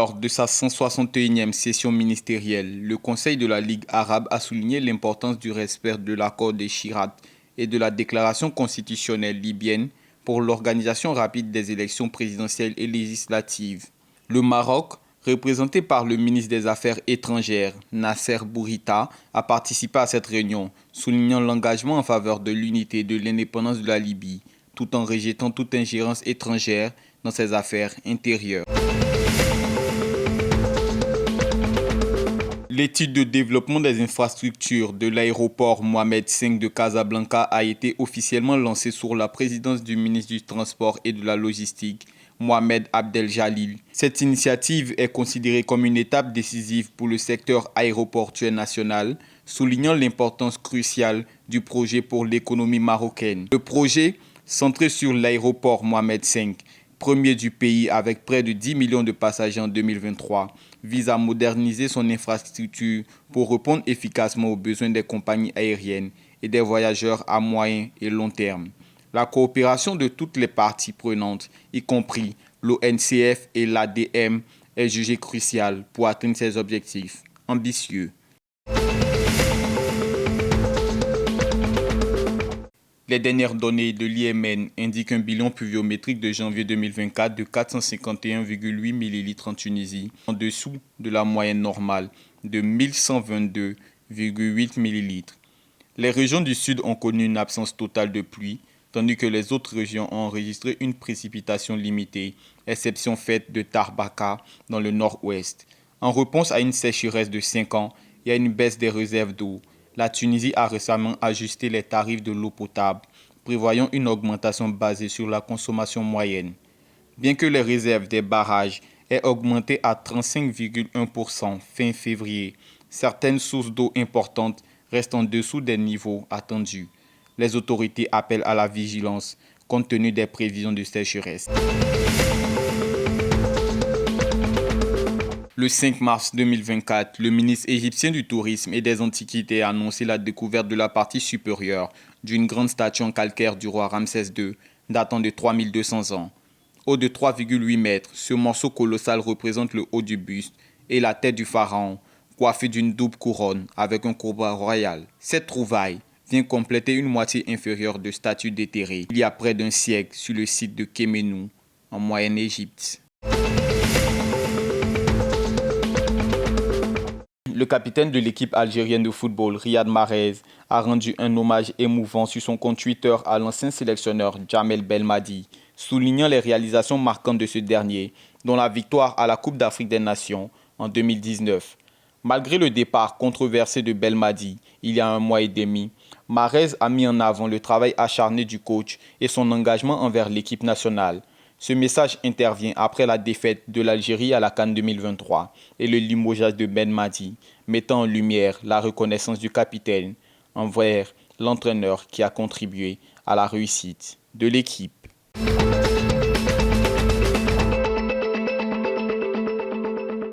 Lors de sa 161e session ministérielle, le Conseil de la Ligue arabe a souligné l'importance du respect de l'accord de Chirat et de la déclaration constitutionnelle libyenne pour l'organisation rapide des élections présidentielles et législatives. Le Maroc, représenté par le ministre des Affaires étrangères, Nasser Bourita, a participé à cette réunion, soulignant l'engagement en faveur de l'unité et de l'indépendance de la Libye, tout en rejetant toute ingérence étrangère dans ses affaires intérieures. L'étude de développement des infrastructures de l'aéroport Mohamed V de Casablanca a été officiellement lancée sous la présidence du ministre du Transport et de la Logistique, Mohamed Abdel Jalil. Cette initiative est considérée comme une étape décisive pour le secteur aéroportuaire national, soulignant l'importance cruciale du projet pour l'économie marocaine. Le projet, centré sur l'aéroport Mohamed V, premier du pays avec près de 10 millions de passagers en 2023, vise à moderniser son infrastructure pour répondre efficacement aux besoins des compagnies aériennes et des voyageurs à moyen et long terme. La coopération de toutes les parties prenantes, y compris l'ONCF et l'ADM, est jugée cruciale pour atteindre ces objectifs ambitieux. Les dernières données de l'IMN indiquent un bilan pluviométrique de janvier 2024 de 451,8 ml en Tunisie, en dessous de la moyenne normale de 1122,8 ml. Les régions du sud ont connu une absence totale de pluie, tandis que les autres régions ont enregistré une précipitation limitée, exception faite de Tarbaka dans le nord-ouest. En réponse à une sécheresse de 5 ans et à une baisse des réserves d'eau, la Tunisie a récemment ajusté les tarifs de l'eau potable, prévoyant une augmentation basée sur la consommation moyenne. Bien que les réserves des barrages aient augmenté à 35,1% fin février, certaines sources d'eau importantes restent en dessous des niveaux attendus. Les autorités appellent à la vigilance compte tenu des prévisions de sécheresse. Le 5 mars 2024, le ministre égyptien du Tourisme et des Antiquités a annoncé la découverte de la partie supérieure d'une grande statue en calcaire du roi Ramsès II, datant de 3200 ans. Haut de 3,8 mètres, ce morceau colossal représente le haut du buste et la tête du pharaon, coiffée d'une double couronne avec un courroie royal. Cette trouvaille vient compléter une moitié inférieure de statues déterrées il y a près d'un siècle sur le site de Kéménou, en Moyenne-Égypte. Le capitaine de l'équipe algérienne de football, Riyad Mahrez, a rendu un hommage émouvant sur son compte Twitter à l'ancien sélectionneur Djamel Belmadi, soulignant les réalisations marquantes de ce dernier, dont la victoire à la Coupe d'Afrique des Nations en 2019. Malgré le départ controversé de Belmadi il y a un mois et demi, Mahrez a mis en avant le travail acharné du coach et son engagement envers l'équipe nationale. Ce message intervient après la défaite de l'Algérie à la CAN 2023 et le limogeage de Belmadi, mettant en lumière la reconnaissance du capitaine envers l'entraîneur qui a contribué à la réussite de l'équipe.